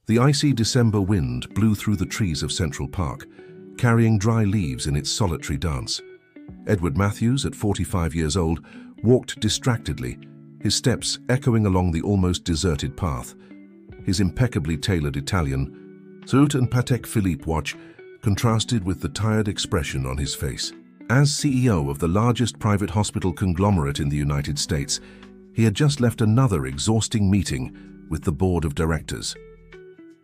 The icy December wind blew through the trees of Central Park, carrying dry leaves in its solitary dance. Edward Matthews, at 45 years old, walked distractedly, his steps echoing along the almost deserted path. His impeccably tailored Italian suit and Patek Philippe watch contrasted with the tired expression on his face. As CEO of the largest private hospital conglomerate in the United States, he had just left another exhausting meeting with the board of directors.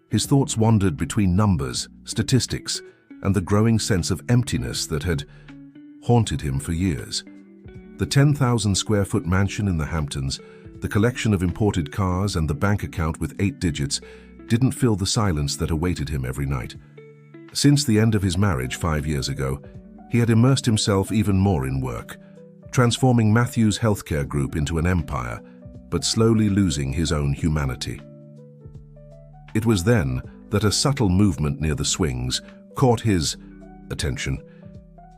His thoughts wandered between numbers, statistics, and the growing sense of emptiness that had haunted him for years. The 10,000 square foot mansion in the Hamptons, the collection of imported cars, and the bank account with 8 digits didn't fill the silence that awaited him every night. Since the end of his marriage 5 years ago, he had immersed himself even more in work, transforming Matthews' healthcare group into an empire, but slowly losing his own humanity. It was then that a subtle movement near the swings caught his attention.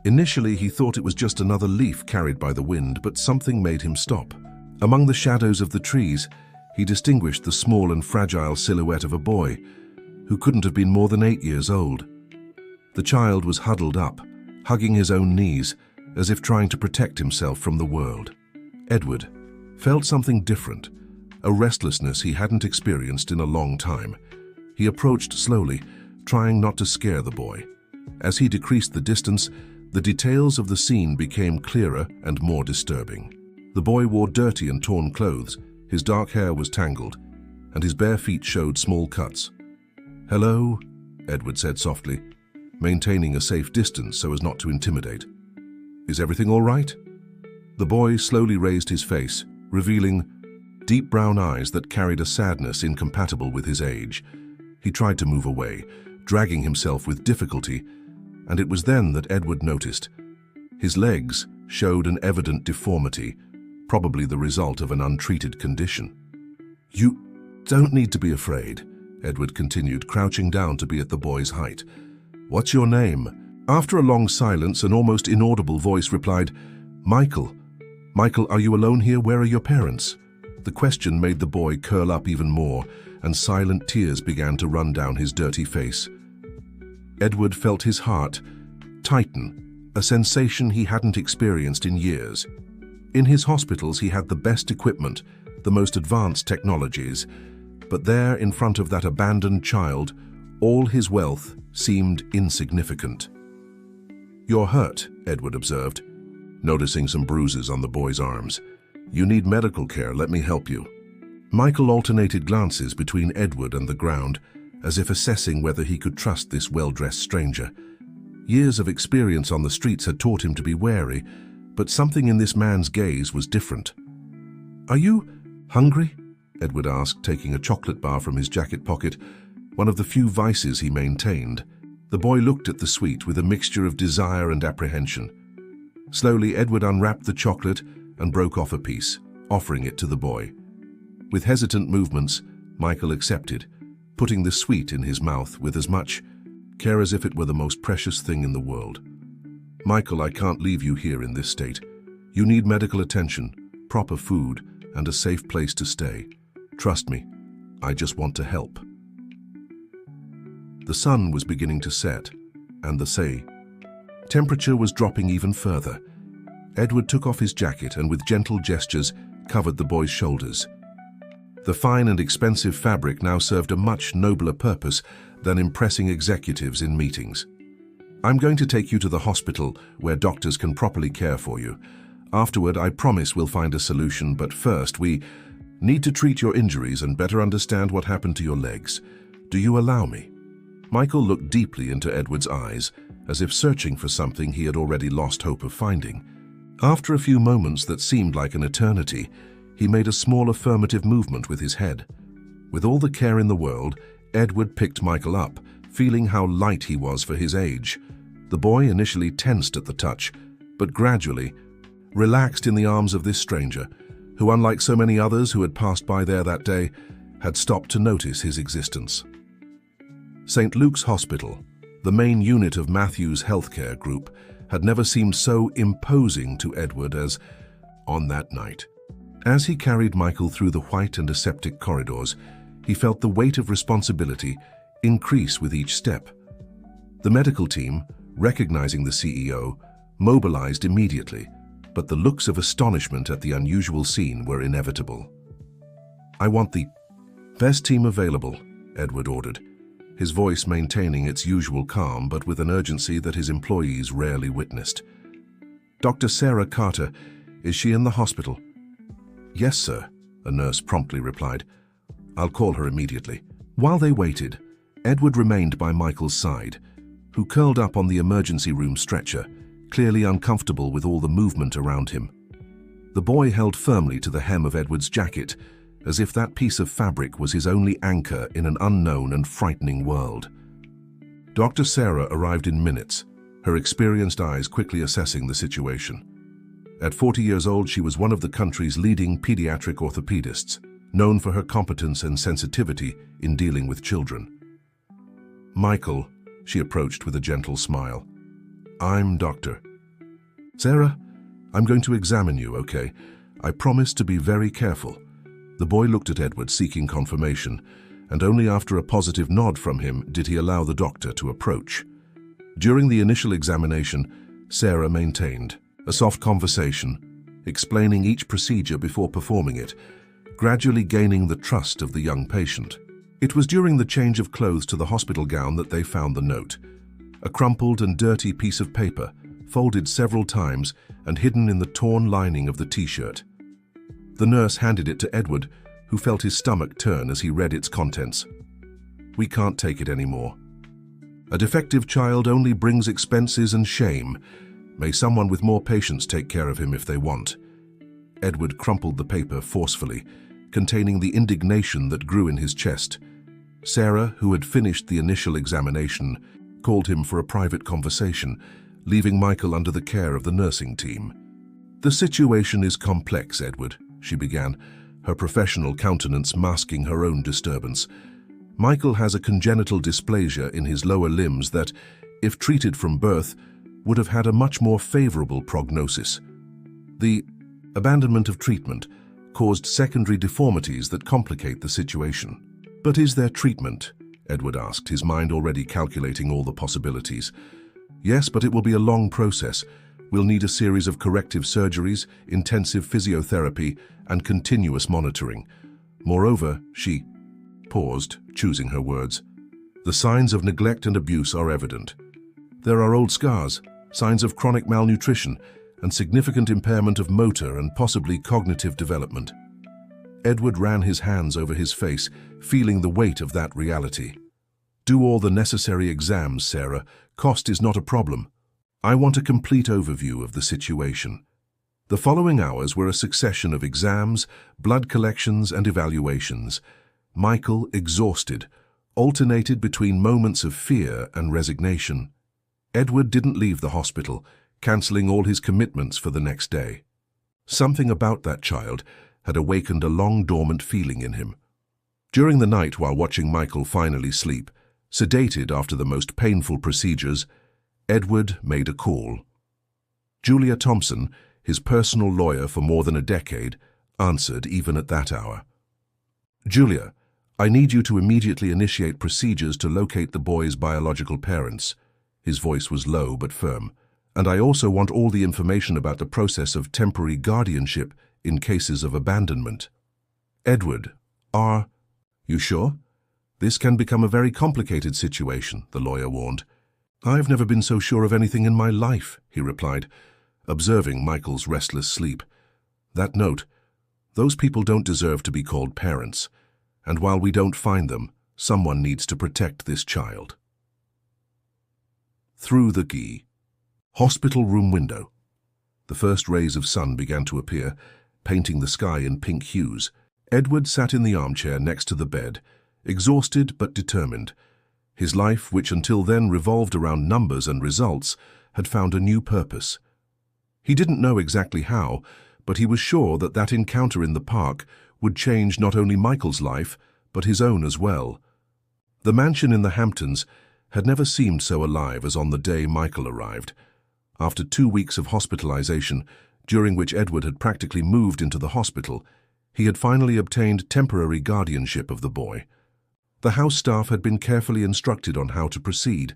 Initially, he thought it was just another leaf carried by the wind, but something made him stop. Among the shadows of the trees, he distinguished the small and fragile silhouette of a boy who couldn't have been more than 8 years old. The child was huddled up, hugging his own knees, as if trying to protect himself from the world. Edward felt something different, a restlessness he hadn't experienced in a long time. He approached slowly, trying not to scare the boy. As he decreased the distance, the details of the scene became clearer and more disturbing. The boy wore dirty and torn clothes, his dark hair was tangled, and his bare feet showed small cuts. "Hello," Edward said softly, maintaining a safe distance so as not to intimidate. "Is everything all right?" The boy slowly raised his face, revealing deep brown eyes that carried a sadness incompatible with his age. He tried to move away, dragging himself with difficulty, and it was then that Edward noticed. His legs showed an evident deformity, probably the result of an untreated condition. "You don't need to be afraid," Edward continued, crouching down to be at the boy's height. "What's your name?" After a long silence, an almost inaudible voice replied, "Michael. Michael, are you alone here? Where are your parents?" The question made the boy curl up even more, and silent tears began to run down his dirty face. Edward felt his heart tighten, a sensation he hadn't experienced in years. In his hospitals, he had the best equipment, the most advanced technologies, but there, in front of that abandoned child, all his wealth seemed insignificant. "You're hurt," Edward observed, noticing some bruises on the boy's arms. "You need medical care. Let me help you." Michael alternated glances between Edward and the ground, as if assessing whether he could trust this well-dressed stranger. Years of experience on the streets had taught him to be wary, but something in this man's gaze was different. "Are you hungry?" Edward asked, taking a chocolate bar from his jacket pocket, one of the few vices he maintained. The boy looked at the sweet with a mixture of desire and apprehension. Slowly, Edward unwrapped the chocolate and broke off a piece, offering it to the boy. With hesitant movements, Michael accepted, putting the sweet in his mouth with as much care as if it were the most precious thing in the world. "Michael, I can't leave you here in this state. You need medical attention, proper food, and a safe place to stay. Trust me, I just want to help." The sun was beginning to set, and the temperature was dropping even further. Edward took off his jacket and with gentle gestures covered the boy's shoulders. The fine and expensive fabric now served a much nobler purpose than impressing executives in meetings. "I'm going to take you to the hospital where doctors can properly care for you. Afterward, I promise we'll find a solution, but first we need to treat your injuries and better understand what happened to your legs. Do you allow me?" Michael looked deeply into Edward's eyes, as if searching for something he had already lost hope of finding. After a few moments that seemed like an eternity, he made a small affirmative movement with his head. With all the care in the world, Edward picked Michael up, feeling how light he was for his age. The boy initially tensed at the touch, but gradually relaxed in the arms of this stranger, who, unlike so many others who had passed by there that day, had stopped to notice his existence. St. Luke's Hospital, the main unit of Matthews' healthcare group, had never seemed so imposing to Edward as on that night. As he carried Michael through the white and aseptic corridors, He felt the weight of responsibility increase with each step. The medical team, recognizing the CEO, mobilized immediately, but the looks of astonishment at the unusual scene were inevitable. "I want the best team available," Edward ordered, his voice maintaining its usual calm but with an urgency that his employees rarely witnessed. "Dr. Sarah Carter, is she in the hospital?" "Yes, sir," a nurse promptly replied. "I'll call her immediately." While they waited, Edward remained by Michael's side, who curled up on the emergency room stretcher, clearly uncomfortable with all the movement around him. The boy held firmly to the hem of Edward's jacket, as if that piece of fabric was his only anchor in an unknown and frightening world. Dr. Sarah arrived in minutes, her experienced eyes quickly assessing the situation. At 40 years old, she was one of the country's leading pediatric orthopedists, known for her competence and sensitivity in dealing with children. "Michael," she approached with a gentle smile. "I'm Dr. Sarah, I'm going to examine you, okay? I promise to be very careful." The boy looked at Edward, seeking confirmation, and only after a positive nod from him did he allow the doctor to approach. During the initial examination, Sarah maintained a soft conversation, explaining each procedure before performing it, gradually gaining the trust of the young patient. It was during the change of clothes to the hospital gown that they found the note, a crumpled and dirty piece of paper, folded several times and hidden in the torn lining of the t-shirt. The nurse handed it to Edward, who felt his stomach turn as he read its contents. "We can't take it anymore. A defective child only brings expenses and shame. May someone with more patience take care of him if they want." Edward crumpled the paper forcefully, containing the indignation that grew in his chest. Sarah, who had finished the initial examination, called him for a private conversation, leaving Michael under the care of the nursing team. "The situation is complex, Edward," she began, her professional countenance masking her own disturbance. "Michael has a congenital dysplasia in his lower limbs that, if treated from birth, would have had a much more favorable prognosis. The abandonment of treatment caused secondary deformities that complicate the situation." "But is there treatment?" Edward asked, his mind already calculating all the possibilities. "Yes, but it will be a long process. We'll need a series of corrective surgeries, intensive physiotherapy, and continuous monitoring. Moreover," she paused, choosing her words, "the signs of neglect and abuse are evident. There are old scars, signs of chronic malnutrition, and significant impairment of motor and possibly cognitive development." Edward ran his hands over his face, feeling the weight of that reality. "Do all the necessary exams, Sarah. Cost is not a problem. I want a complete overview of the situation." The following hours were a succession of exams, blood collections, and evaluations. Michael, exhausted, alternated between moments of fear and resignation. Edward didn't leave the hospital, cancelling all his commitments for the next day. Something about that child had awakened a long-dormant feeling in him. During the night, while watching Michael finally sleep, sedated after the most painful procedures, Edward made a call. Julia Thompson, his personal lawyer for more than a decade, answered even at that hour. "Julia, I need you to immediately initiate procedures to locate the boy's biological parents." His voice was low but firm. "And I also want all the information about the process of temporary guardianship in cases of abandonment." "Edward, are you sure? This can become a very complicated situation," the lawyer warned. "I've never been so sure of anything in my life," he replied, observing Michael's restless sleep. "That note, those people don't deserve to be called parents, and while we don't find them, someone needs to protect this child." Through the hospital room window, the first rays of sun began to appear, painting the sky in pink hues. Edward sat in the armchair next to the bed, exhausted but determined. His life, which until then revolved around numbers and results, had found a new purpose. He didn't know exactly how, but he was sure that that encounter in the park would change not only Michael's life, but his own as well. The mansion in the Hamptons had never seemed so alive as on the day Michael arrived. After 2 weeks of hospitalization, during which Edward had practically moved into the hospital, He had finally obtained temporary guardianship of the boy. The house staff had been carefully instructed on how to proceed,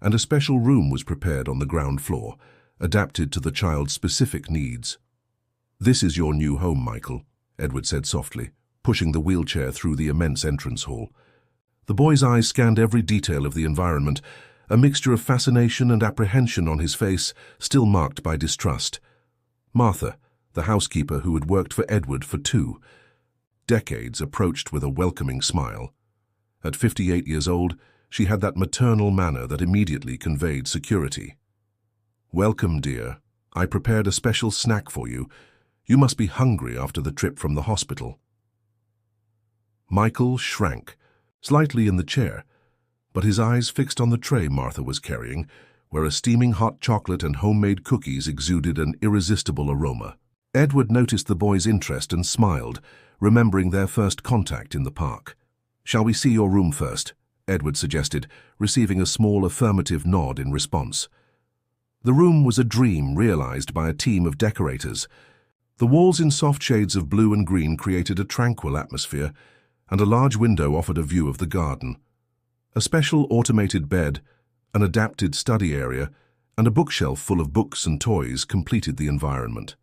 and a special room was prepared on the ground floor, adapted to the child's specific needs. "This is your new home, Michael," Edward said softly, pushing the wheelchair through the immense entrance hall. The boy's eyes scanned every detail of the environment, a mixture of fascination and apprehension on his face, still marked by distrust. Martha, the housekeeper who had worked for Edward for 2 decades, approached with a welcoming smile. At 58 years old, she had that maternal manner that immediately conveyed security. "Welcome, dear. I prepared a special snack for you. You must be hungry after the trip from the hospital." Michael shrank, slightly in the chair, but his eyes fixed on the tray Martha was carrying, where a steaming hot chocolate and homemade cookies exuded an irresistible aroma. Edward noticed the boy's interest and smiled, remembering their first contact in the park. "Shall we see your room first?" Edward suggested, receiving a small affirmative nod in response. The room was a dream realized by a team of decorators. The walls in soft shades of blue and green created a tranquil atmosphere, and a large window offered a view of the garden. A special automated bed, an adapted study area, and a bookshelf full of books and toys completed the environment.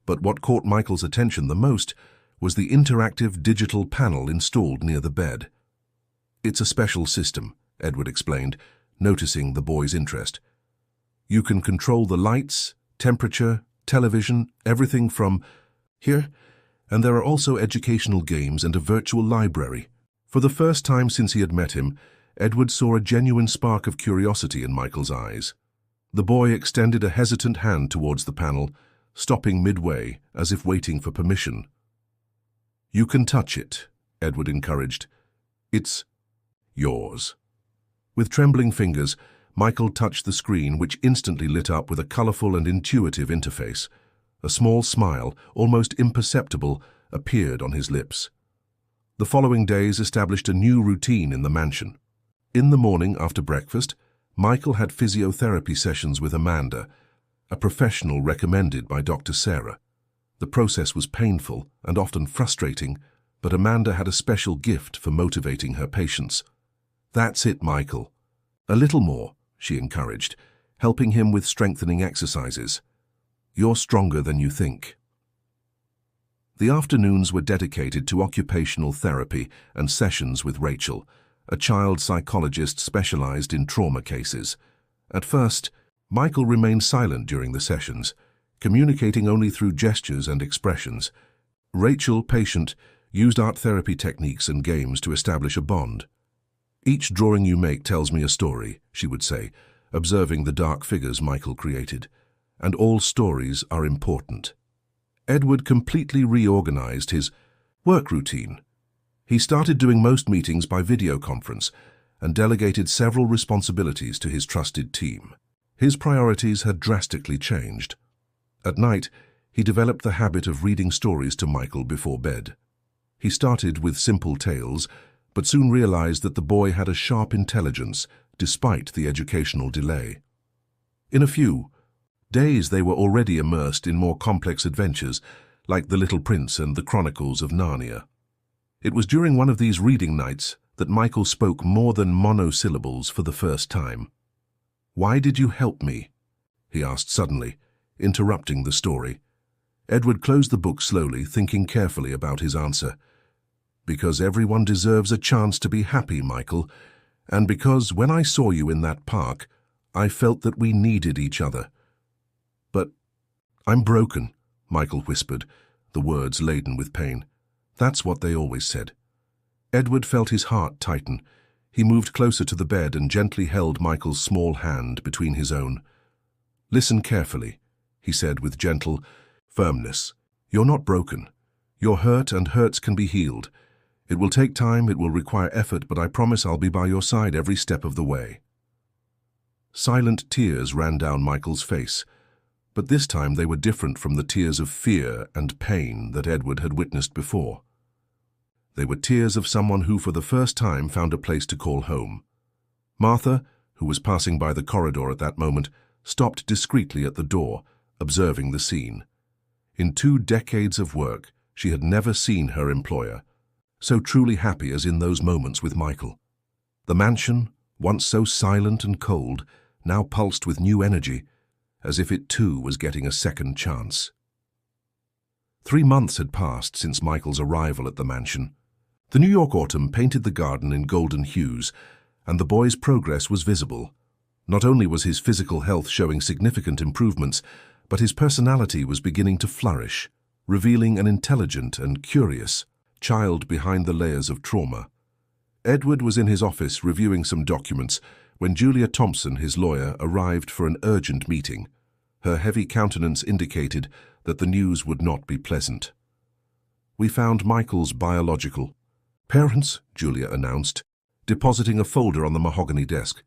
But what caught Michael's attention the most was the interactive digital panel installed near the bed. "It's a special system," Edward explained, noticing the boy's interest. "You can control the lights, temperature, television, everything from here, and there are also educational games and a virtual library." For the first time since he had met him, Edward saw a genuine spark of curiosity in Michael's eyes. The boy extended a hesitant hand towards the panel, stopping midway as if waiting for permission. "You can touch it," Edward encouraged. "It's yours." With trembling fingers, Michael touched the screen, which instantly lit up with a colorful and intuitive interface. A small smile, almost imperceptible, appeared on his lips. The following days established a new routine in the mansion. In the morning after breakfast, Michael had physiotherapy sessions with Amanda, a professional recommended by Dr. Sarah. The process was painful and often frustrating, but Amanda had a special gift for motivating her patients. "That's it, Michael. A little more," she encouraged, helping him with strengthening exercises. "You're stronger than you think." The afternoons were dedicated to occupational therapy and sessions with Rachel, a child psychologist specialized in trauma cases. At first, Michael remained silent during the sessions, communicating only through gestures and expressions. Rachel, patient, used art therapy techniques and games to establish a bond. "Each drawing you make tells me a story," she would say, observing the dark figures Michael created. "And all stories are important." Edward completely reorganized his work routine. He started doing most meetings by video conference and delegated several responsibilities to his trusted team. His priorities had drastically changed. At night, he developed the habit of reading stories to Michael before bed. He started with simple tales, but soon realized that the boy had a sharp intelligence despite the educational delay. In a few days, they were already immersed in more complex adventures, like The Little Prince and The Chronicles of Narnia. It was during one of these reading nights that Michael spoke more than monosyllables for the first time. "Why did you help me?" he asked suddenly, interrupting the story. Edward closed the book slowly, thinking carefully about his answer. "Because everyone deserves a chance to be happy, Michael, and because when I saw you in that park, I felt that we needed each other." "But I'm broken," Michael whispered, the words laden with pain. "That's what they always said." Edward felt his heart tighten. He moved closer to the bed and gently held Michael's small hand between his own. "Listen carefully," he said with gentle firmness. "You're not broken. You're hurt, and hurts can be healed. It will take time, it will require effort, but I promise I'll be by your side every step of the way." Silent tears ran down Michael's face, but this time they were different from the tears of fear and pain that Edward had witnessed before. They were tears of someone who for the first time found a place to call home. Martha, who was passing by the corridor at that moment, stopped discreetly at the door, observing the scene. In 2 decades of work, She had never seen her employer so truly happy as in those moments with Michael. The mansion, once so silent and cold, now pulsed with new energy, as if it too was getting a second chance. 3 months had passed since Michael's arrival at the mansion. The New York autumn painted the garden in golden hues, and the boy's progress was visible. Not only was his physical health showing significant improvements, but his personality was beginning to flourish, revealing an intelligent and curious child behind the layers of trauma. Edward was in his office reviewing some documents when Julia Thompson, his lawyer, arrived for an urgent meeting. Her heavy countenance indicated that the news would not be pleasant. "We found Michael's biological parents," Julia announced, depositing a folder on the mahogany desk.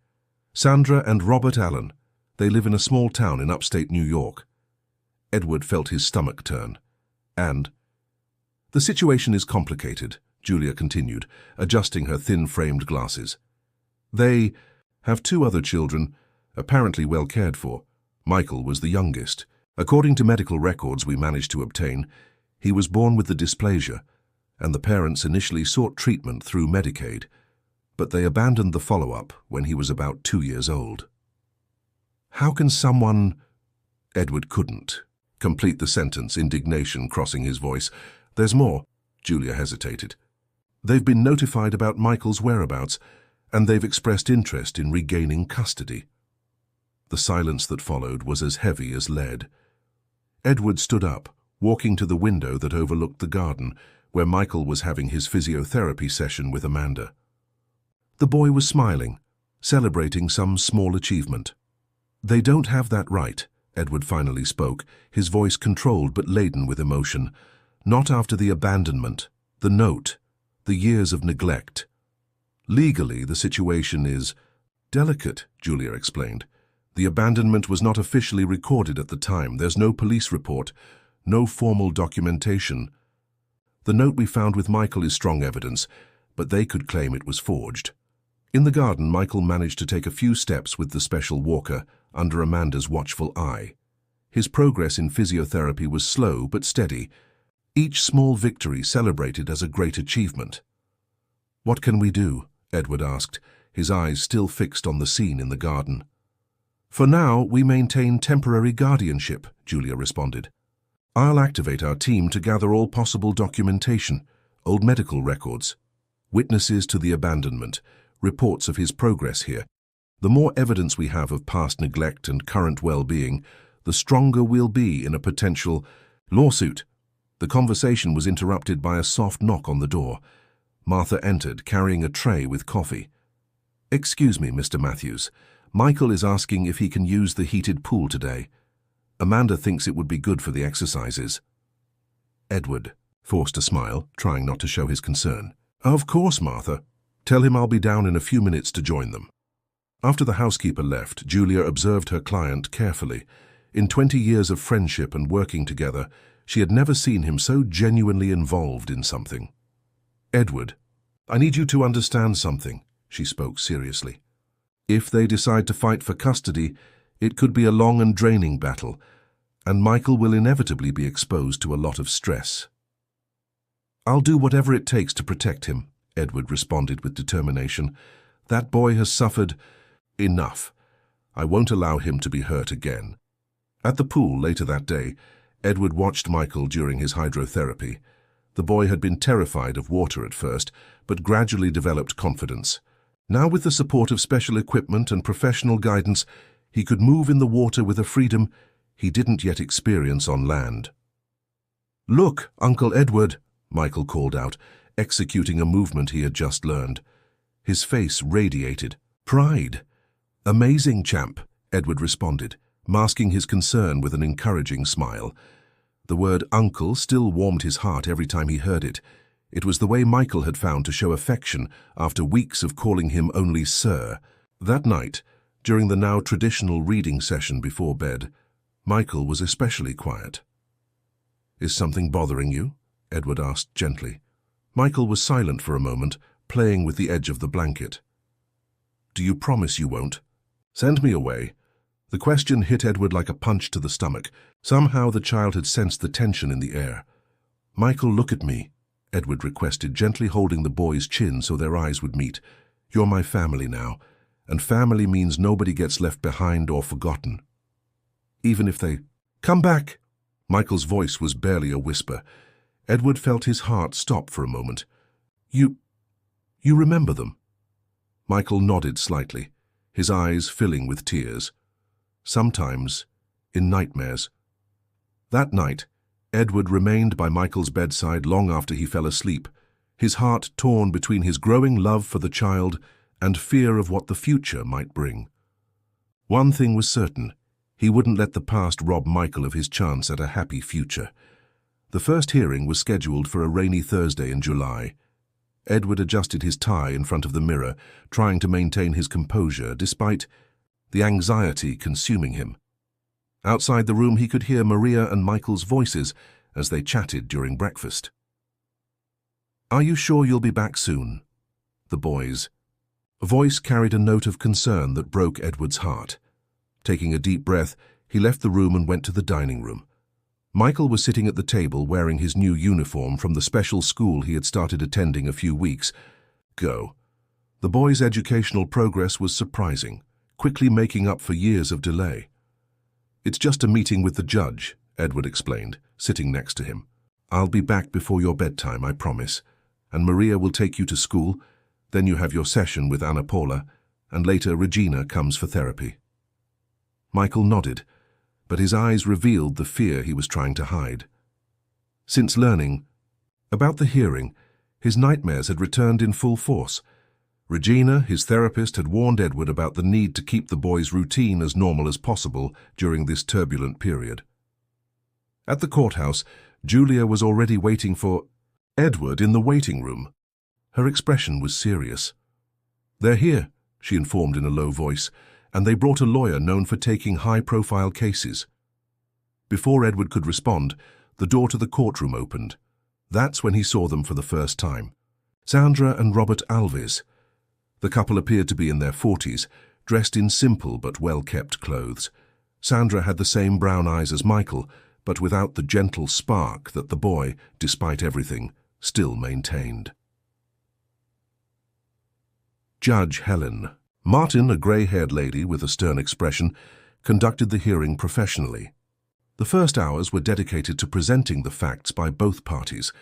"Sandra and Robert Allen. They live in a small town in upstate New York." Edward felt his stomach turn. "And the situation is complicated," Julia continued, adjusting her thin-framed glasses. "They have 2 other children, apparently well cared for. Michael was the youngest. According to medical records we managed to obtain, he was born with the dysplasia, and the parents initially sought treatment through Medicaid, but they abandoned the follow-up when he was about 2 years old." "How can someone—" Edward couldn't complete the sentence, indignation crossing his voice. "There's more," Julia hesitated. "They've been notified about Michael's whereabouts, and they've expressed interest in regaining custody." The silence that followed was as heavy as lead. Edward stood up, walking to the window that overlooked the garden, where Michael was having his physiotherapy session with Amanda. The boy was smiling, celebrating some small achievement. "They don't have that right," Edward finally spoke, his voice controlled but laden with emotion. "Not after the abandonment, the note, the years of neglect. Legally, the situation is delicate," Julia explained. "The abandonment was not officially recorded at the time. There's no police report, no formal documentation. The note we found with Michael is strong evidence, but they could claim it was forged." In the garden, Michael managed to take a few steps with the special walker under Amanda's watchful eye. His progress in physiotherapy was slow but steady, each small victory celebrated as a great achievement. "What can we do?" Edward asked, his eyes still fixed on the scene in the garden. "For now, we maintain temporary guardianship," Julia responded. "I'll activate our team to gather all possible documentation, old medical records, witnesses to the abandonment, reports of his progress here. The more evidence we have of past neglect and current well-being, the stronger we'll be in a potential lawsuit." The conversation was interrupted by a soft knock on the door. Martha entered, carrying a tray with coffee. "Excuse me, Mr. Matthews. Michael is asking if he can use the heated pool today. Amanda thinks it would be good for the exercises." Edward forced a smile, trying not to show his concern. "Of course, Martha. Tell him I'll be down in a few minutes to join them." After the housekeeper left, Julia observed her client carefully. In 20 years of friendship and working together, she had never seen him so genuinely involved in something. "Edward, I need you to understand something," she spoke seriously. "If they decide to fight for custody, it could be a long and draining battle, and Michael will inevitably be exposed to a lot of stress." "I'll do whatever it takes to protect him," Edward responded with determination. "That boy has suffered enough. I won't allow him to be hurt again." At the pool later that day, Edward watched Michael during his hydrotherapy. The boy had been terrified of water at first, but gradually developed confidence. Now, with the support of special equipment and professional guidance, he could move in the water with a freedom he didn't yet experience on land. "Look, Uncle Edward," Michael called out, executing a movement he had just learned. His face radiated pride. "Amazing, champ," Edward responded, masking his concern with an encouraging smile. The word uncle still warmed his heart every time he heard it. It was the way Michael had found to show affection after weeks of calling him only sir. That night, during the now traditional reading session before bed, Michael was especially quiet. "Is something bothering you?" Edward asked gently. Michael was silent for a moment, playing with the edge of the blanket. "Do you promise you won't? Send me away." The question hit Edward like a punch to the stomach. Somehow the child had sensed the tension in the air. "Michael, look at me," Edward requested, gently holding the boy's chin so their eyes would meet. "You're my family now, and family means nobody gets left behind or forgotten. Even if they—" "Come back!" Michael's voice was barely a whisper. Edward felt his heart stop for a moment. You remember them?" Michael nodded slightly, his eyes filling with tears. "Sometimes, in nightmares." That night, Edward remained by Michael's bedside long after he fell asleep, his heart torn between his growing love for the child and fear of what the future might bring. One thing was certain: he wouldn't let the past rob Michael of his chance at a happy future. The first hearing was scheduled for a rainy Thursday in July. Edward adjusted his tie in front of the mirror, trying to maintain his composure despite the anxiety consuming him. Outside the room he could hear Maria and Michael's voices as they chatted during breakfast. "Are you sure you'll be back soon?" The boys' voice carried a note of concern that broke Edward's heart. Taking a deep breath, he left the room and went to the dining room. Michael was sitting at the table wearing his new uniform from the special school he had started attending a few weeks ago. The boy's educational progress was surprising, quickly making up for years of delay. "It's just a meeting with the judge," Edward explained, sitting next to him. "I'll be back before your bedtime, I promise. And Maria will take you to school. Then you have your session with Anna Paula, and later Regina comes for therapy." Michael nodded, but his eyes revealed the fear he was trying to hide. Since learning about the hearing, his nightmares had returned in full force. Regina, his therapist, had warned Edward about the need to keep the boy's routine as normal as possible during this turbulent period. At the courthouse, Julia was already waiting for Edward in the waiting room. Her expression was serious. "They're here," she informed in a low voice, "and they brought a lawyer known for taking high-profile cases." Before Edward could respond, the door to the courtroom opened. That's when he saw them for the first time. Sandra and Robert Alves. The couple appeared to be in their 40s, dressed in simple but well-kept clothes. Sandra had the same brown eyes as Michael, but without the gentle spark that the boy, despite everything, still maintained. Judge Helen. Martin, a grey-haired lady with a stern expression, conducted the hearing professionally. The first hours were dedicated to presenting the facts by both parties.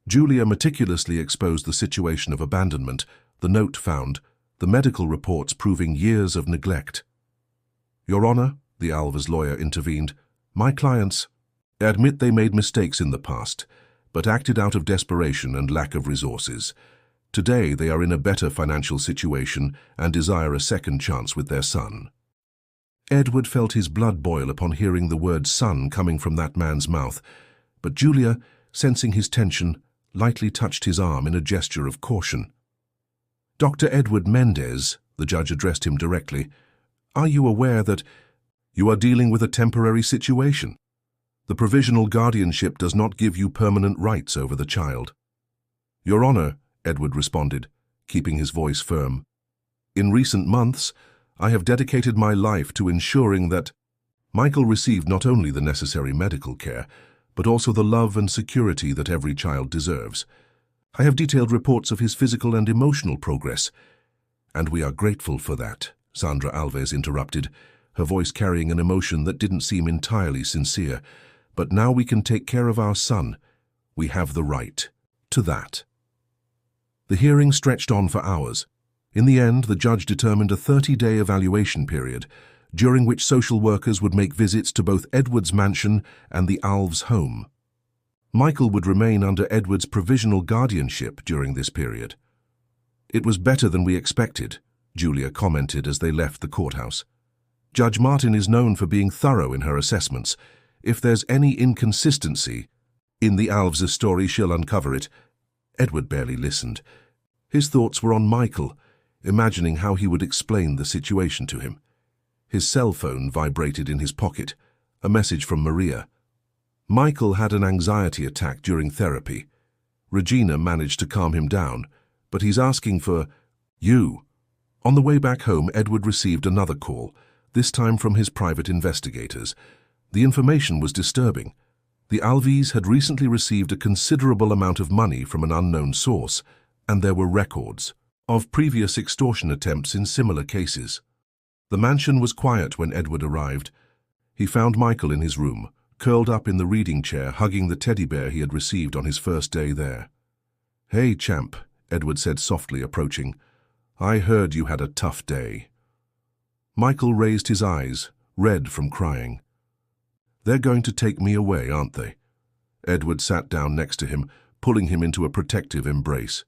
Julia meticulously exposed the situation of abandonment, the note found, the medical reports proving years of neglect. "Your Honor," the Alves lawyer intervened, "my clients admit they made mistakes in the past, but acted out of desperation and lack of resources. Today they are in a better financial situation and desire a second chance with their son." Edward felt his blood boil upon hearing the word son coming from that man's mouth, but Julia, sensing his tension, lightly touched his arm in a gesture of caution. "Dr. Edward Mendez," the judge addressed him directly, "are you aware that you are dealing with a temporary situation? The provisional guardianship does not give you permanent rights over the child." "Your Honor," Edward responded, keeping his voice firm, "in recent months, I have dedicated my life to ensuring that Michael received not only the necessary medical care, but also the love and security that every child deserves. I have detailed reports of his physical and emotional progress, and we are grateful for that," Sandra Alves interrupted, her voice carrying an emotion that didn't seem entirely sincere. "But now we can take care of our son. We have the right to that." The hearing stretched on for hours. In the end, the judge determined a 30-day evaluation period, during which social workers would make visits to both Edward's mansion and the Alves' home. Michael would remain under Edward's provisional guardianship during this period. "It was better than we expected," Julia commented as they left the courthouse. "Judge Martin is known for being thorough in her assessments. If there's any inconsistency in the Alves' story, she'll uncover it." Edward barely listened. His thoughts were on Michael, imagining how he would explain the situation to him. His cell phone vibrated in his pocket, a message from Maria. Michael had an anxiety attack during therapy. Regina managed to calm him down, but he's asking for you. On the way back home, Edward received another call, this time from his private investigators. The information was disturbing. The Alves had recently received a considerable amount of money from an unknown source, and there were records of previous extortion attempts in similar cases. The mansion was quiet when Edward arrived. He found Michael in his room, curled up in the reading chair, hugging the teddy bear he had received on his first day there. "Hey, champ," Edward said softly, approaching. "I heard you had a tough day." Michael raised his eyes, red from crying. "They're going to take me away, aren't they?" Edward sat down next to him, pulling him into a protective embrace.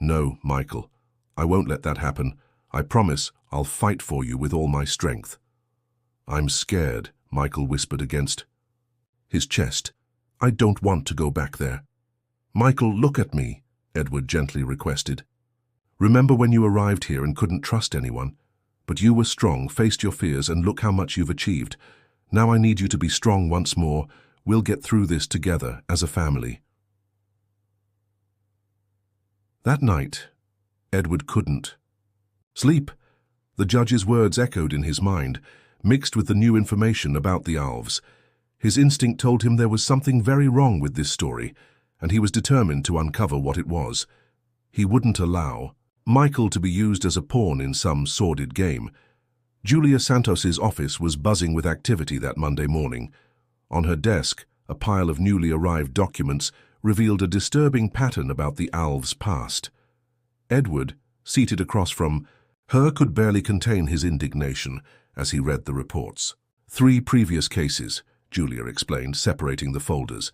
"No, Michael, I won't let that happen. I promise I'll fight for you with all my strength." "I'm scared," Michael whispered against his chest. "I don't want to go back there." "Michael, look at me," Edward gently requested. "Remember when you arrived here and couldn't trust anyone? But you were strong, faced your fears, and look how much you've achieved. Now I need you to be strong once more. We'll get through this together as a family." That night, Edward couldn't sleep. The judge's words echoed in his mind, mixed with the new information about the Alves. His instinct told him there was something very wrong with this story, and he was determined to uncover what it was. He wouldn't allow Michael to be used as a pawn in some sordid game. Julia Santos's office was buzzing with activity that Monday morning. On her desk, a pile of newly arrived documents revealed a disturbing pattern about the Alves' past. Edward, seated across from her, could barely contain his indignation as he read the reports. 3 previous cases, Julia explained, separating the folders.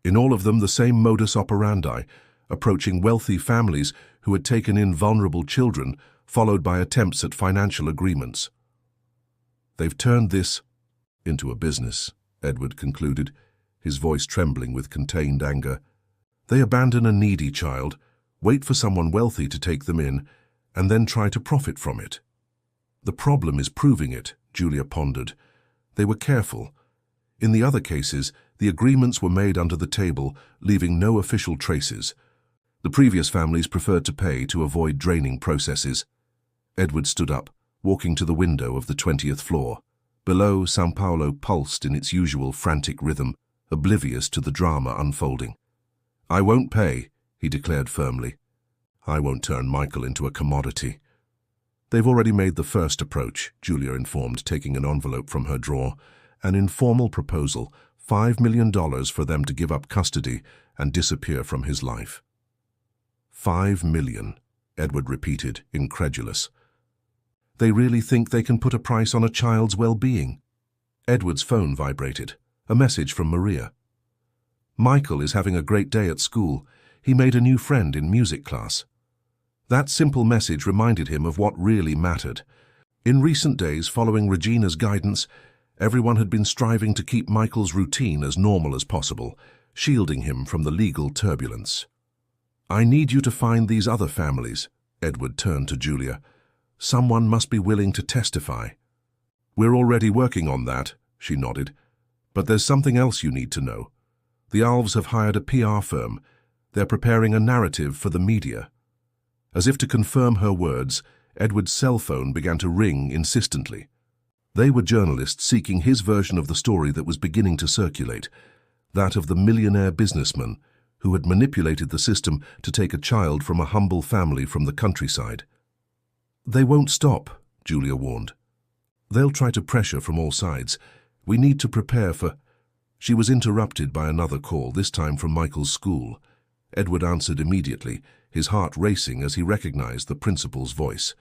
In all of them, the same modus operandi, approaching wealthy families who had taken in vulnerable children, followed by attempts at financial agreements. "They've turned this into a business," Edward concluded, his voice trembling with contained anger. "They abandon a needy child, wait for someone wealthy to take them in, and then try to profit from it." "The problem is proving it," Julia pondered. "They were careful. In the other cases, the agreements were made under the table, leaving no official traces. The previous families preferred to pay to avoid draining processes." Edward stood up, walking to the window of the 20th floor. Below, São Paulo pulsed in its usual frantic rhythm, oblivious to the drama unfolding. "I won't pay," he declared firmly. "I won't turn Michael into a commodity." "They've already made the first approach," Julia informed, taking an envelope from her drawer. "An informal proposal, $5 million for them to give up custody and disappear from his life." $5 million, Edward repeated, incredulous. "They really think they can put a price on a child's well-being?" Edward's phone vibrated. A message from Maria. "Michael is having a great day at school. He made a new friend in music class." That simple message reminded him of what really mattered. In recent days, following Regina's guidance, everyone had been striving to keep Michael's routine as normal as possible, shielding him from the legal turbulence. "I need you to find these other families," Edward turned to Julia. "Someone must be willing to testify." "We're already working on that," she nodded. "But there's something else you need to know. The Alves have hired a PR firm. They're preparing a narrative for the media." As if to confirm her words, Edward's cell phone began to ring insistently. They were journalists seeking his version of the story that was beginning to circulate, that of the millionaire businessman who had manipulated the system to take a child from a humble family from the countryside. "They won't stop," Julia warned. "They'll try to pressure from all sides. We need to prepare for—" She was interrupted by another call, this time from Michael's school. Edward answered immediately, his heart racing as he recognized the principal's voice.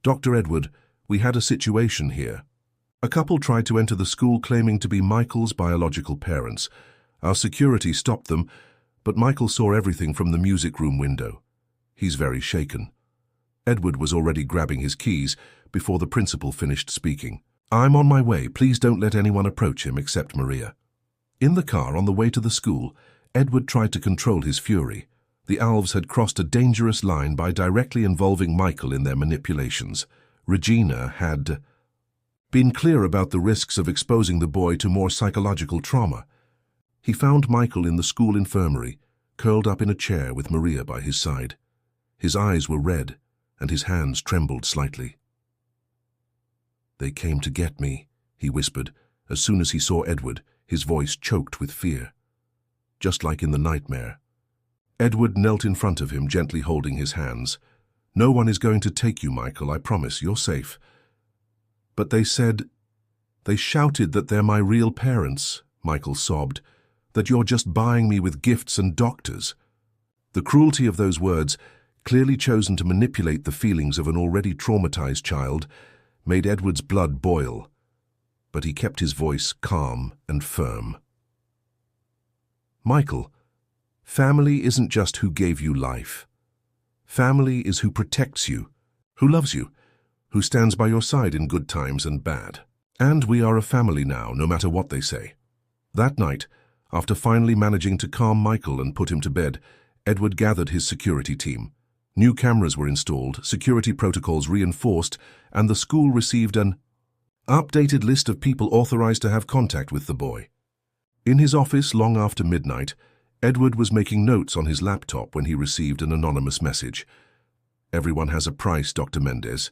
"Dr. Edward, we had a situation here. A couple tried to enter the school claiming to be Michael's biological parents. Our security stopped them, but Michael saw everything from the music room window. He's very shaken." Edward was already grabbing his keys before the principal finished speaking. "I'm on my way. Please don't let anyone approach him except Maria." In the car on the way to the school, Edward tried to control his fury. The Alves had crossed a dangerous line by directly involving Michael in their manipulations. Regina had been clear about the risks of exposing the boy to more psychological trauma. He found Michael in the school infirmary, curled up in a chair with Maria by his side. His eyes were red, and his hands trembled slightly. "They came to get me," he whispered. As soon as he saw Edward, his voice choked with fear. just like in the nightmare. Edward knelt in front of him, gently holding his hands. "No one is going to take you, Michael, I promise, you're safe." "But they shouted that they're my real parents," Michael sobbed, "that you're just buying me with gifts and doctors." The cruelty of those words, clearly chosen to manipulate the feelings of an already traumatized child, made Edward's blood boil. But he kept his voice calm and firm. "Michael, family isn't just who gave you life. Family is who protects you, who loves you, who stands by your side in good times and bad. And we are a family now, no matter what they say." That night, after finally managing to calm Michael and put him to bed, Edward gathered his security team. New cameras were installed, security protocols reinforced, and the school received an updated list of people authorized to have contact with the boy. In his office, long after midnight, Edward was making notes on his laptop when he received an anonymous message. "Everyone has a price, Dr. Mendez.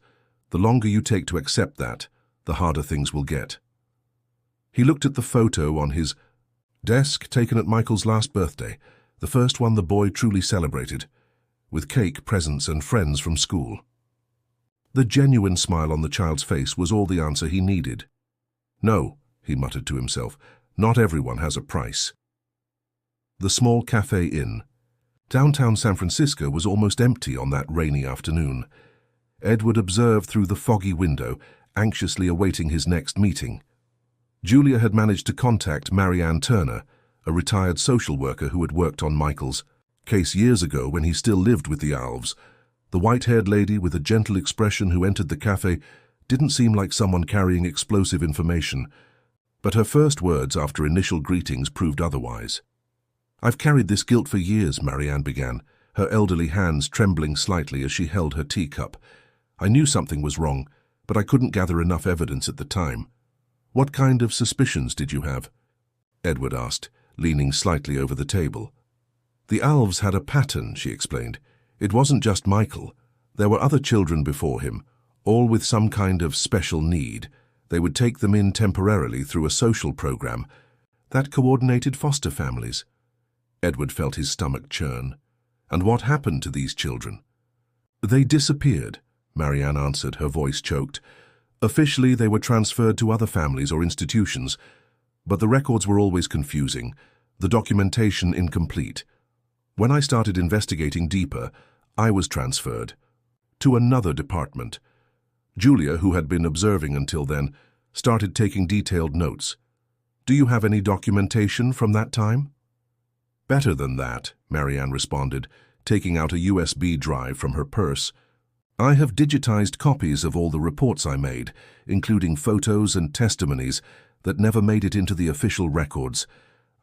The longer you take to accept that, the harder things will get." He looked at the photo on his desk taken at Michael's last birthday, the first one the boy truly celebrated, with cake, presents, and friends from school. The genuine smile on the child's face was all the answer he needed. "No," he muttered to himself, "not everyone has a price." The small Cafe Inn. Downtown San Francisco was almost empty on that rainy afternoon. Edward observed through the foggy window, anxiously awaiting his next meeting. Julia had managed to contact Marianne Turner, a retired social worker who had worked on Michael's case years ago when he still lived with the Alves. The white-haired lady with a gentle expression who entered the cafe didn't seem like someone carrying explosive information, but her first words after initial greetings proved otherwise. "I've carried this guilt for years," Marianne began, her elderly hands trembling slightly as she held her teacup. "I knew something was wrong, but I couldn't gather enough evidence at the time." "What kind of suspicions did you have?" Edward asked, leaning slightly over the table. "The Alves had a pattern," she explained. "It wasn't just Michael. There were other children before him, all with some kind of special need. They would take them in temporarily through a social program that coordinated foster families." Edward felt his stomach churn. "And what happened to these children?" "They disappeared," Marianne answered, her voice choked. "Officially, they were transferred to other families or institutions, but the records were always confusing, the documentation incomplete. When I started investigating deeper, I was transferred to another department. Julia, who had been observing until then, started taking detailed notes. Do you have any documentation from that time?" "Better than that," Marianne responded, taking out a USB drive from her purse. "I have digitized copies of all the reports I made, including photos and testimonies that never made it into the official records.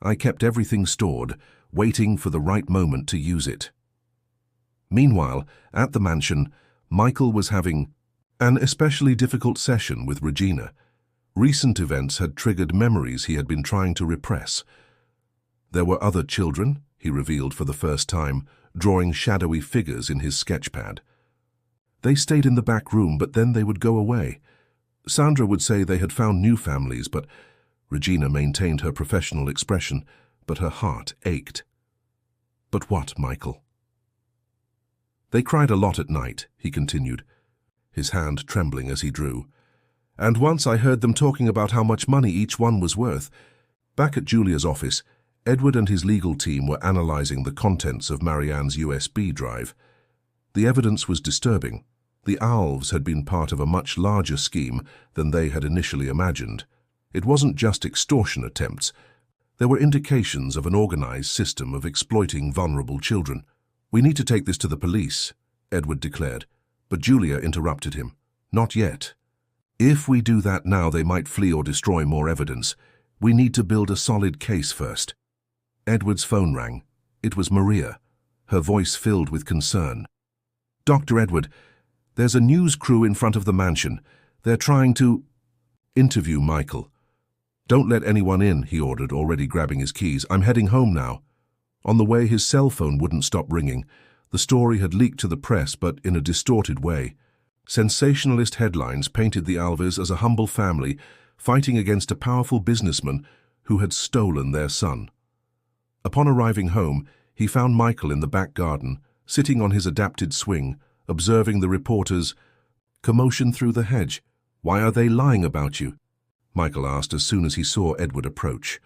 I kept everything stored, waiting for the right moment to use it." Meanwhile, at the mansion, Michael was having an especially difficult session with Regina. Recent events had triggered memories he had been trying to repress. There were other children, he revealed for the first time, drawing shadowy figures in his sketchpad. They stayed in the back room, but then they would go away. Sandra would say they had found new families, but Regina maintained her professional expression, but her heart ached. "But what, Michael?" "They cried a lot at night," he continued, his hand trembling as he drew. "And once I heard them talking about how much money each one was worth." Back at Julia's office, Edward and his legal team were analyzing the contents of Marianne's USB drive. The evidence was disturbing. The Alves had been part of a much larger scheme than they had initially imagined. It wasn't just extortion attempts. There were indications of an organized system of exploiting vulnerable children. "We need to take this to the police," Edward declared, but Julia interrupted him. "Not yet. If we do that now, they might flee or destroy more evidence. We need to build a solid case first." Edward's phone rang. It was Maria, her voice filled with concern. "Dr. Edward, there's a news crew in front of the mansion. They're trying to interview Michael." "Don't let anyone in," he ordered, already grabbing his keys. "I'm heading home now." On the way, his cell phone wouldn't stop ringing. The story had leaked to the press, but in a distorted way. Sensationalist headlines painted the Alves as a humble family fighting against a powerful businessman who had stolen their son. Upon arriving home, he found Michael in the back garden, sitting on his adapted swing, observing the reporters' commotion through the hedge. "Why are they lying about you?" Michael asked as soon as he saw Edward approach.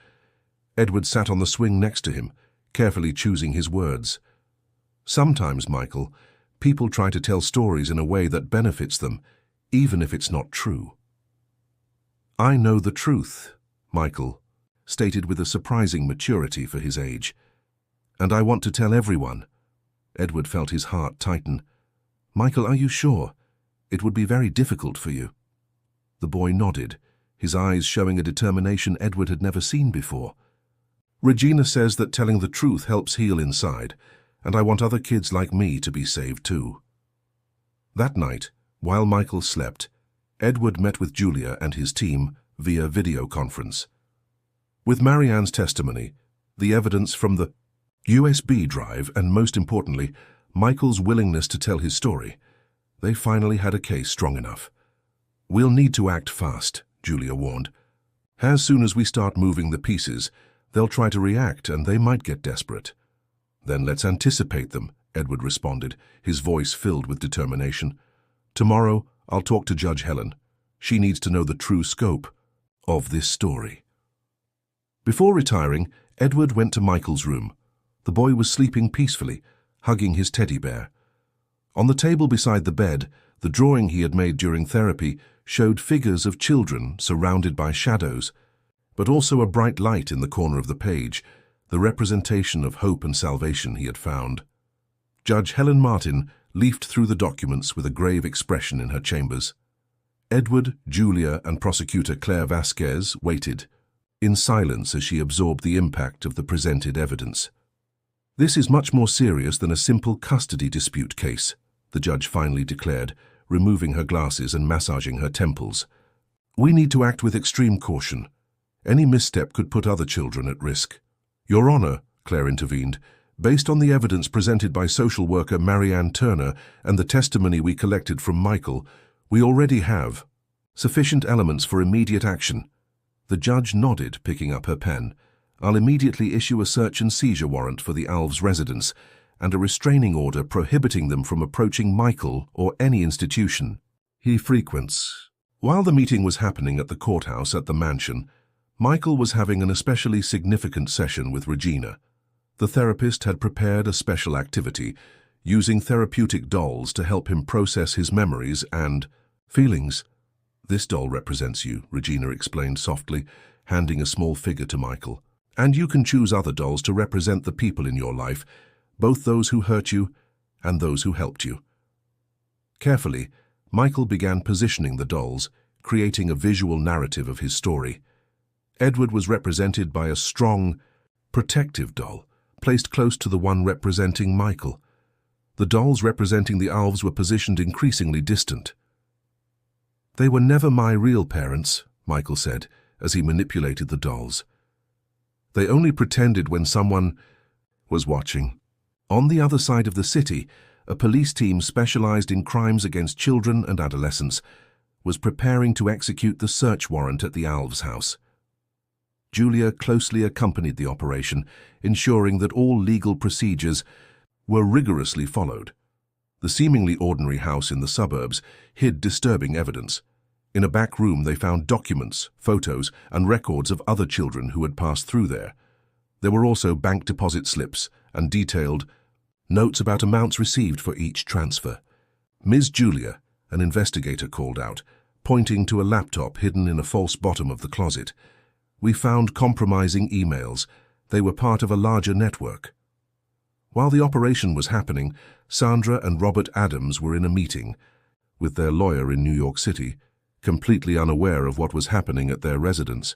Edward sat on the swing next to him, carefully choosing his words. "Sometimes, Michael, people try to tell stories in a way that benefits them, even if it's not true." "I know the truth," Michael stated with a surprising maturity for his age. "And I want to tell everyone." Edward felt his heart tighten. "Michael, are you sure? It would be very difficult for you." The boy nodded, his eyes showing a determination Edward had never seen before. "Regina says that telling the truth helps heal inside, and I want other kids like me to be saved too." That night, while Michael slept, Edward met with Julia and his team via video conference. With Marianne's testimony, the evidence from the USB drive, and most importantly, Michael's willingness to tell his story, they finally had a case strong enough. "We'll need to act fast," Julia warned. "As soon as we start moving the pieces, they'll try to react and they might get desperate." "Then let's anticipate them," Edward responded, his voice filled with determination. "Tomorrow, I'll talk to Judge Helen. She needs to know the true scope of this story." Before retiring, Edward went to Michael's room. The boy was sleeping peacefully, hugging his teddy bear. On the table beside the bed, the drawing he had made during therapy showed figures of children surrounded by shadows, but also a bright light in the corner of the page, the representation of hope and salvation he had found. Judge Helen Martin leafed through the documents with a grave expression in her chambers. Edward, Julia, and prosecutor Claire Vasquez waited in silence as she absorbed the impact of the presented evidence. "This is much more serious than a simple custody dispute case," the judge finally declared, removing her glasses and massaging her temples. "We need to act with extreme caution. Any misstep could put other children at risk." "Your Honor," Claire intervened, "based on the evidence presented by social worker Marianne Turner and the testimony we collected from Michael, we already have sufficient elements for immediate action." The judge nodded, picking up her pen. "I'll immediately issue a search and seizure warrant for the Alves' residence and a restraining order prohibiting them from approaching Michael or any institution he frequents." While the meeting was happening at the courthouse at the mansion, Michael was having an especially significant session with Regina. The therapist had prepared a special activity, using therapeutic dolls to help him process his memories and feelings. "This doll represents you," Regina explained softly, handing a small figure to Michael. "And you can choose other dolls to represent the people in your life, both those who hurt you and those who helped you." Carefully, Michael began positioning the dolls, creating a visual narrative of his story. Edward was represented by a strong, protective doll, placed close to the one representing Michael. The dolls representing the Alves were positioned increasingly distant. "They were never my real parents," Michael said, as he manipulated the dolls. "They only pretended when someone was watching." On the other side of the city, a police team specialized in crimes against children and adolescents was preparing to execute the search warrant at the Alves' house. Julia closely accompanied the operation, ensuring that all legal procedures were rigorously followed. The seemingly ordinary house in the suburbs hid disturbing evidence. In a back room they found documents, photos, and records of other children who had passed through there. There were also bank deposit slips and detailed notes about amounts received for each transfer. Ms. Julia, an investigator, called out, pointing to a laptop hidden in a false bottom of the closet. "We found compromising emails. They were part of a larger network." While the operation was happening, Sandra and Robert Adams were in a meeting with their lawyer in New York City, completely unaware of what was happening at their residence.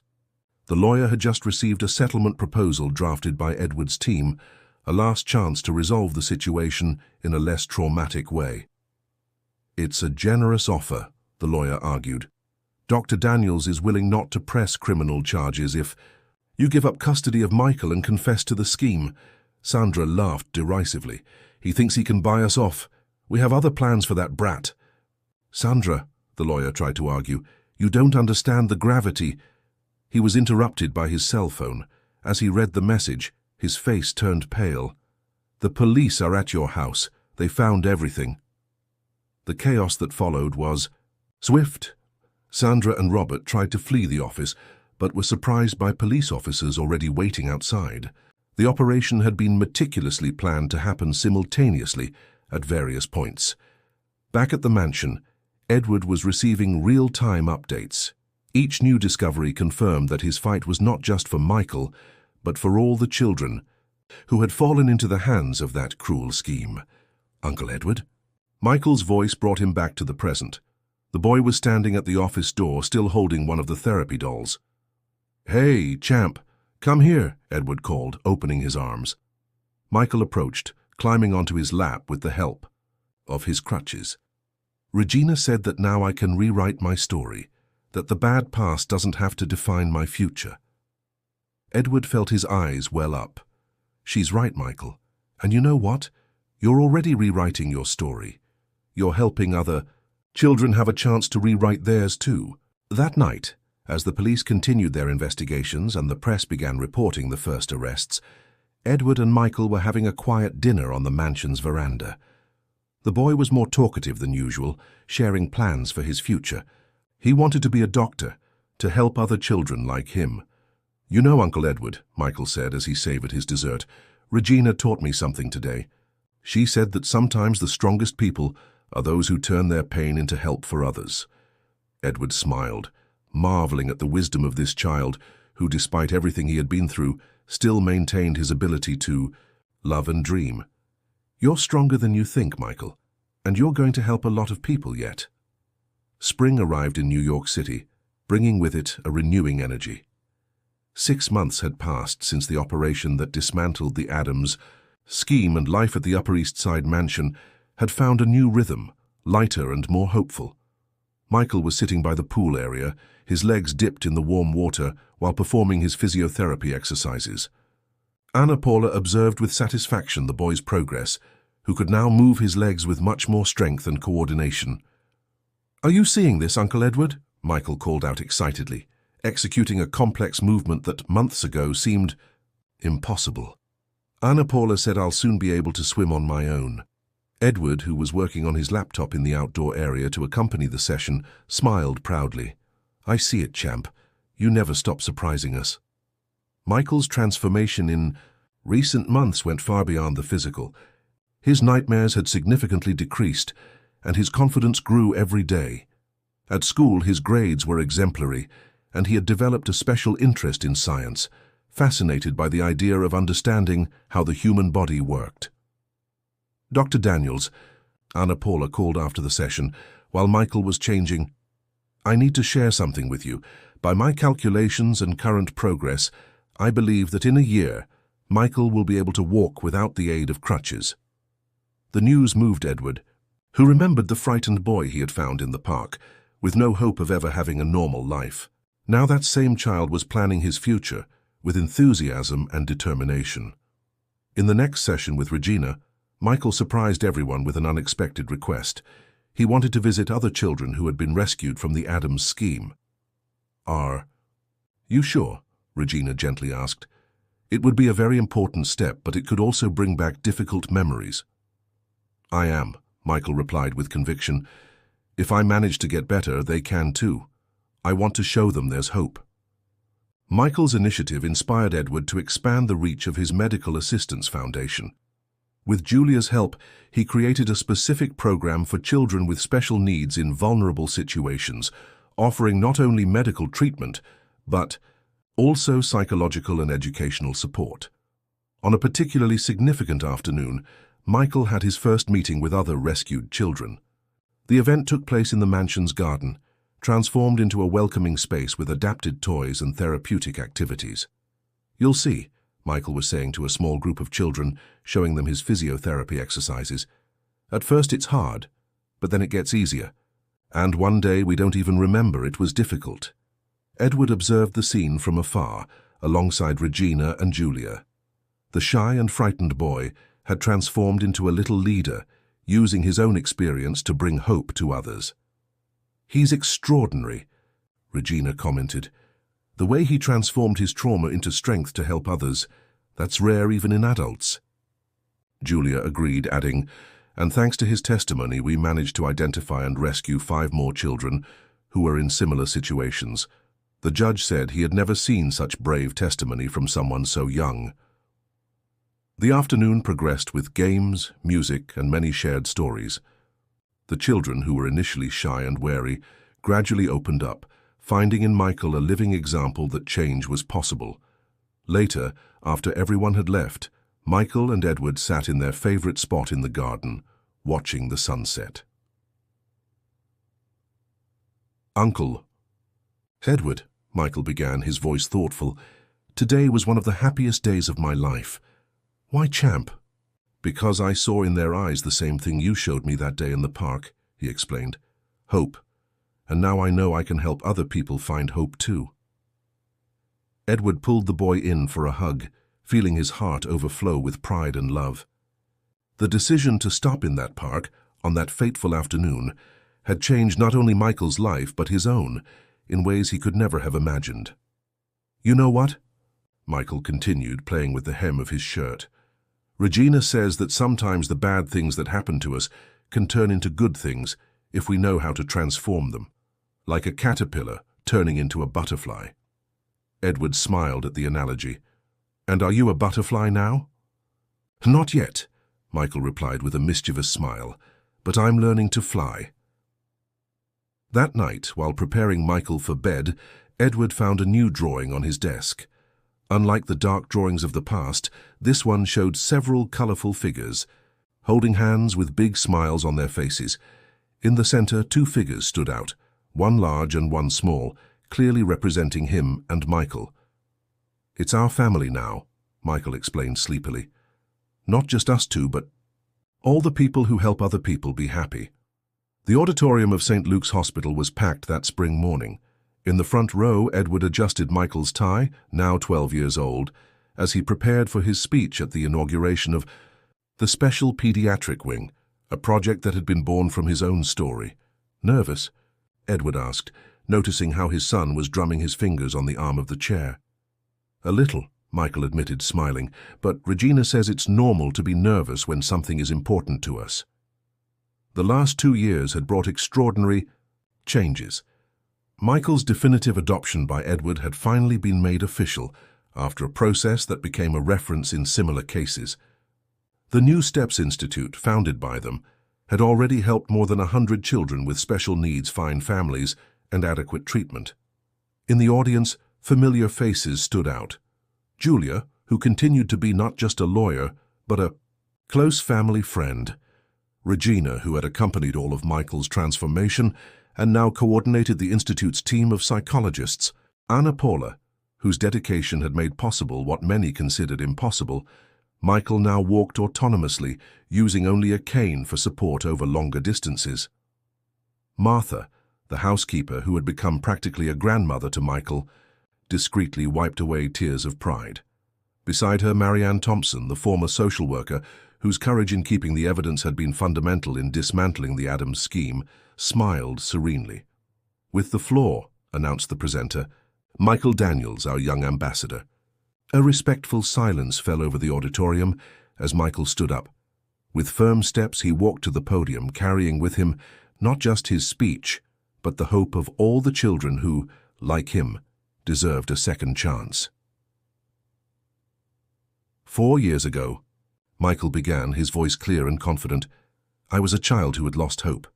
The lawyer had just received a settlement proposal drafted by Edward's team, a last chance to resolve the situation in a less traumatic way. "It's a generous offer," the lawyer argued. "Dr. Daniels is willing not to press criminal charges if you give up custody of Michael and confess to the scheme." Sandra laughed derisively. "He thinks he can buy us off. We have other plans for that brat." "Sandra," the lawyer tried to argue, "you don't understand the gravity." He was interrupted by his cell phone. As he read the message, His face turned pale. "The police are at your house. They found everything." The chaos that followed was swift. Sandra and Robert tried to flee the office, but were surprised by police officers already waiting outside. The operation had been meticulously planned to happen simultaneously at various points. Back at the mansion, Edward was receiving real-time updates. Each new discovery confirmed that his fight was not just for Michael, but for all the children who had fallen into the hands of that cruel scheme. "Uncle Edward?" Michael's voice brought him back to the present. The boy was standing at the office door, still holding one of the therapy dolls. "Hey, champ, come here," Edward called, opening his arms. Michael approached, climbing onto his lap with the help of his crutches. "Regina said that now I can rewrite my story, that the bad past doesn't have to define my future." Edward felt his eyes well up. "She's right, Michael. And you know what? You're already rewriting your story. You're helping other children have a chance to rewrite theirs too." That night, as the police continued their investigations and the press began reporting the first arrests, Edward and Michael were having a quiet dinner on the mansion's veranda. The boy was more talkative than usual, sharing plans for his future. He wanted to be a doctor, to help other children like him. "You know, Uncle Edward," Michael said as he savored his dessert, "Regina taught me something today. She said that sometimes the strongest people are those who turn their pain into help for others." Edward smiled, marveling at the wisdom of this child who, despite everything he had been through, still maintained his ability to love and dream. "You're stronger than you think, Michael, and you're going to help a lot of people yet." Spring arrived in New York City, bringing with it a renewing energy. 6 months had passed since the operation that dismantled the Adams scheme, and life at the Upper East Side mansion had found a new rhythm, lighter and more hopeful. Michael was sitting by the pool area, his legs dipped in the warm water while performing his physiotherapy exercises. Anna Paula observed with satisfaction the boy's progress, who could now move his legs with much more strength and coordination. "Are you seeing this, Uncle Edward?" Michael called out excitedly, executing a complex movement that months ago seemed impossible. "Anna Paula said I'll soon be able to swim on my own." Edward, who was working on his laptop in the outdoor area to accompany the session, smiled proudly. "I see it, champ. You never stop surprising us." Michael's transformation in recent months went far beyond the physical. His nightmares had significantly decreased, and his confidence grew every day. At school, his grades were exemplary, and he had developed a special interest in science, fascinated by the idea of understanding how the human body worked. "Dr. Daniels," Anna Paula called after the session, while Michael was changing, "I need to share something with you. By my calculations and current progress, I believe that in a year, Michael will be able to walk without the aid of crutches." The news moved Edward, who remembered the frightened boy he had found in the park, with no hope of ever having a normal life. Now that same child was planning his future with enthusiasm and determination. In the next session with Regina, Michael surprised everyone with an unexpected request. He wanted to visit other children who had been rescued from the Adams scheme. "Are you sure?" Regina gently asked. "It would be a very important step, but it could also bring back difficult memories." "I am," Michael replied with conviction. "If I manage to get better, they can too. I want to show them there's hope." Michael's initiative inspired Edward to expand the reach of his Medical Assistance Foundation. With Julia's help, he created a specific program for children with special needs in vulnerable situations, offering not only medical treatment, but also psychological and educational support. On a particularly significant afternoon, Michael had his first meeting with other rescued children. The event took place in the mansion's garden, transformed into a welcoming space with adapted toys and therapeutic activities. "You'll see," Michael was saying to a small group of children, showing them his physiotherapy exercises. "At first it's hard, but then it gets easier. And one day we don't even remember it was difficult." Edward observed the scene from afar, alongside Regina and Julia. The shy and frightened boy had transformed into a little leader, using his own experience to bring hope to others. "He's extraordinary," Regina commented. "The way he transformed his trauma into strength to help others, That's rare even in adults." Julia agreed, adding, "And thanks to his testimony, we managed to identify and rescue 5 more children who were in similar situations. The judge said he had never seen such brave testimony from someone so young." The afternoon progressed with games, music, and many shared stories. The children, who were initially shy and wary, gradually opened up, finding in Michael a living example that change was possible. Later, after everyone had left, Michael and Edward sat in their favorite spot in the garden, watching the sunset. "Uncle." "Edward," Michael began, his voice thoughtful, "today was one of the happiest days of my life." "Why, champ?" "Because I saw in their eyes the same thing you showed me that day in the park," he explained. "Hope. And now I know I can help other people find hope too." Edward pulled the boy in for a hug, feeling his heart overflow with pride and love. The decision to stop in that park, on that fateful afternoon, had changed not only Michael's life but his own, in ways he could never have imagined. "You know what?" Michael continued, playing with the hem of his shirt. "Regina says that sometimes the bad things that happen to us can turn into good things if we know how to transform them, like a caterpillar turning into a butterfly." Edward smiled at the analogy. "And are you a butterfly now?" "Not yet," Michael replied with a mischievous smile, "but I'm learning to fly." That night, while preparing Michael for bed, Edward found a new drawing on his desk. Unlike the dark drawings of the past, this one showed several colorful figures, holding hands with big smiles on their faces. In the center, 2 figures stood out, one large and one small, clearly representing him and Michael. "It's our family now," Michael explained sleepily. "Not just us two, but all the people who help other people be happy." The auditorium of St. Luke's Hospital was packed that spring morning. In the front row, Edward adjusted Michael's tie, now 12 years old, as he prepared for his speech at the inauguration of the Special Pediatric Wing, a project that had been born from his own story. "Nervous?" Edward asked, noticing how his son was drumming his fingers on the arm of the chair. "A little," Michael admitted, smiling, "but Regina says it's normal to be nervous when something is important to us." The last 2 years had brought extraordinary changes. Michael's definitive adoption by Edward had finally been made official, after a process that became a reference in similar cases. The New Steps Institute, founded by them, had already helped more than 100 children with special needs find families and adequate treatment. In the audience, familiar faces stood out. Julia, who continued to be not just a lawyer, but a close family friend. Regina, who had accompanied all of Michael's transformation and now coordinated the Institute's team of psychologists. Anna Paula, whose dedication had made possible what many considered impossible. Michael now walked autonomously, using only a cane for support over longer distances. Martha, the housekeeper who had become practically a grandmother to Michael, discreetly wiped away tears of pride. Beside her, Marianne Thompson, the former social worker, whose courage in keeping the evidence had been fundamental in dismantling the Adams scheme, smiled serenely. "With the floor," announced the presenter, "Michael Daniels, our young ambassador." A respectful silence fell over the auditorium as Michael stood up. With firm steps, he walked to the podium, carrying with him not just his speech, but the hope of all the children who, like him, deserved a second chance. 4 years ago, Michael began, his voice clear and confident, "I was a child who had lost hope.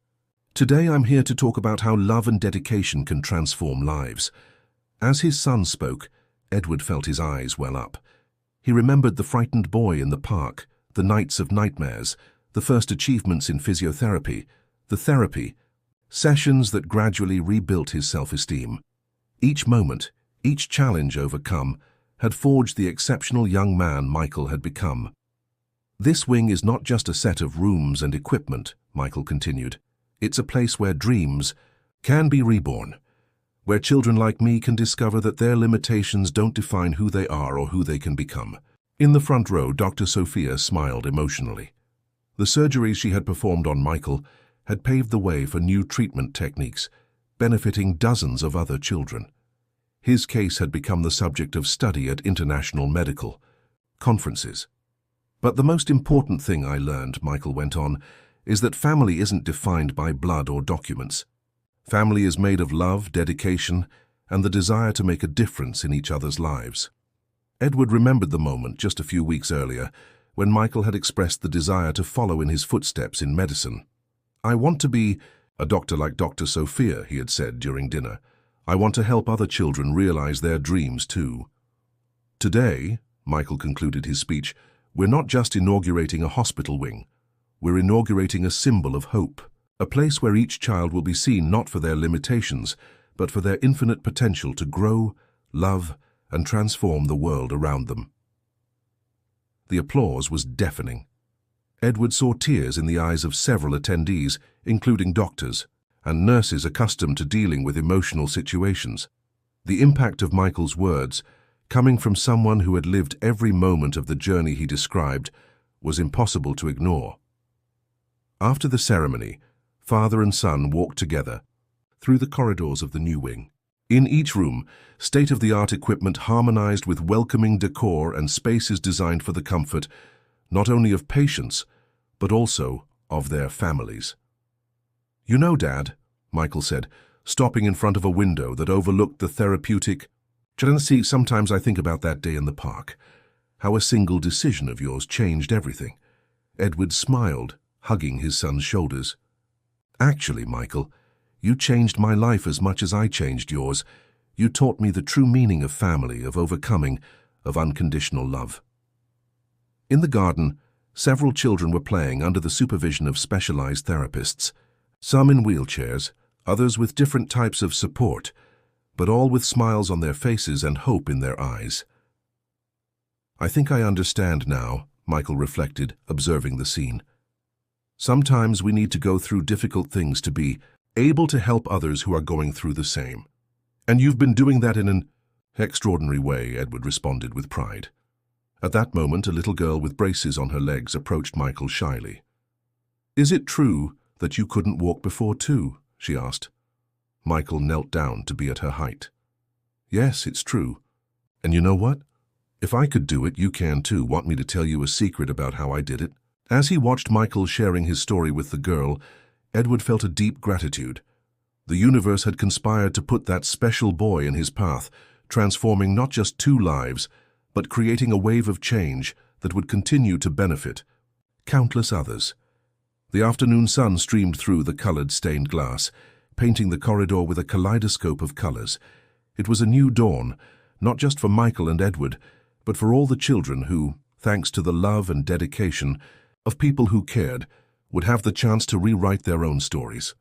Today I'm here to talk about how love and dedication can transform lives." As his son spoke, Edward felt his eyes well up. He remembered the frightened boy in the park, the nights of nightmares, the first achievements in physiotherapy, the therapy, sessions that gradually rebuilt his self-esteem. Each moment, each challenge overcome, had forged the exceptional young man Michael had become. "This wing is not just a set of rooms and equipment," Michael continued. "It's a place where dreams can be reborn, where children like me can discover that their limitations don't define who they are or who they can become." In the front row, Dr. Sophia smiled emotionally. The surgeries she had performed on Michael had paved the way for new treatment techniques, benefiting dozens of other children. His case had become the subject of study at international medical conferences. But the most important thing I learned, Michael went on, is that family isn't defined by blood or documents. Family is made of love, dedication, and the desire to make a difference in each other's lives. Edward remembered the moment just a few weeks earlier when Michael had expressed the desire to follow in his footsteps in medicine. "I want to be a doctor like Dr. Sophia," he had said during dinner. "I want to help other children realize their dreams too." Today, Michael concluded his speech, we're not just inaugurating a hospital wing. We're inaugurating a symbol of hope, a place where each child will be seen not for their limitations, but for their infinite potential to grow, love, and transform the world around them. The applause was deafening. Edward saw tears in the eyes of several attendees, including doctors and nurses accustomed to dealing with emotional situations. The impact of Michael's words, coming from someone who had lived every moment of the journey he described, was impossible to ignore. After the ceremony, father and son walked together through the corridors of the new wing. In each room, state-of-the-art equipment harmonized with welcoming decor and spaces designed for the comfort, not only of patients, but also of their families. "You know, Dad," Michael said, stopping in front of a window that overlooked the therapeutic. Sometimes I think about that day in the park, how a single decision of yours changed everything." Edward smiled, hugging his son's shoulders. "Actually, Michael, you changed my life as much as I changed yours. You taught me the true meaning of family, of overcoming, of unconditional love." In the garden, several children were playing under the supervision of specialized therapists, some in wheelchairs, others with different types of support, but all with smiles on their faces and hope in their eyes. "I think I understand now," Michael reflected, observing the scene. "Sometimes we need to go through difficult things to be able to help others who are going through the same. And you've been doing that in an extraordinary way," Edward responded with pride. At that moment, a little girl with braces on her legs approached Michael shyly. "Is it true that you couldn't walk before too?" she asked. Michael knelt down to be at her height. "Yes, it's true. And you know what? If I could do it, you can too. Want me to tell you a secret about how I did it?" As he watched Michael sharing his story with the girl, Edward felt a deep gratitude. The universe had conspired to put that special boy in his path, transforming not just two lives, but creating a wave of change that would continue to benefit countless others. The afternoon sun streamed through the colored stained glass, painting the corridor with a kaleidoscope of colors. It was a new dawn, not just for Michael and Edward, but for all the children who, thanks to the love and dedication of people who cared, would have the chance to rewrite their own stories.